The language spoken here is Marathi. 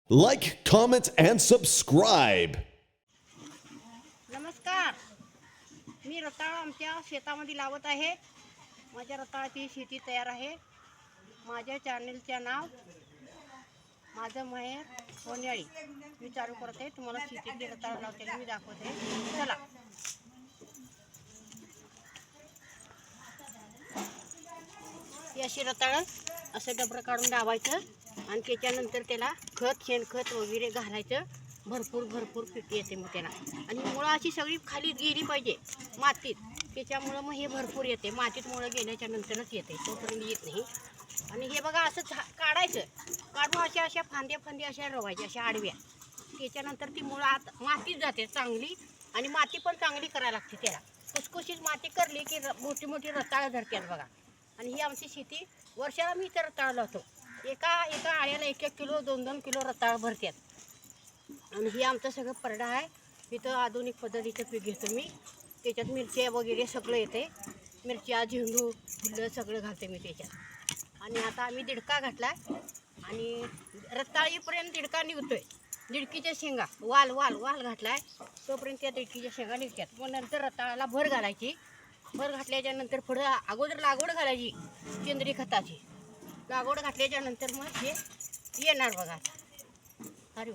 Like, comment, and subscribe. नमस्कार. मी रताळ आमच्या शेतामध्ये लावत आहे. माझ्या रताळाची शेती तयार आहे. माझ्या चॅनलचे नाव माझं माहेर सोन्याळी. मी चालू करते, तुम्हाला शेतीतले रताळ लावते मी दाखवते. चला. ही अशी रताळ असं डबरं काढून लावायचं आणि त्याच्यानंतर त्याला शेणखत वगैरे घालायचं. भरपूर पीक येते मग त्याला. आणि मुळं अशी सगळी खाली गेली पाहिजे मातीत, त्याच्यामुळं मग हे भरपूर येते. मातीत मुळं गेल्याच्या नंतरच येते, तोपर्यंत येत नाही. आणि हे बघा असं काढायचं, काढून अशा फांद्या अशा रवायच्या, अशा आडव्या. त्याच्यानंतर ती मुळं आत मातीत जाते चांगली. आणि माती पण चांगली करायला लागते त्याला. खुसखुशीत माती करली की मोठी रताळं धरतात बघा. आणि ही आमची शेती वर्षाला मी इथं रताळ लावतो. एका आळ्याला 1-1 किलो 2-2 किलो रताळ भरतात. आणि हे आमचं सगळं परडा आहे. इथं आधुनिक पद्धतीचं पीक घेतो मी. त्याच्यात मिरच्या वगैरे सगळं येते. मिरच्या, झेंडू, फुलं सगळं घालते मी त्याच्यात. आणि आता आम्ही दिडका घातला आणि रताळीपर्यंत दिडका निघतोय. दिडकीच्या शेंगा वाल घातला आहे, तोपर्यंत त्या दिडकीच्या शेंगा निघतात. मग नंतर रताळाला भर घालायची. भर घातल्याच्या नंतर पुढं अगोदर लागवड घालायची सेंद्रिय खताची. लागवड घातल्याच्या नंतर मग हे येणार बघा. अरे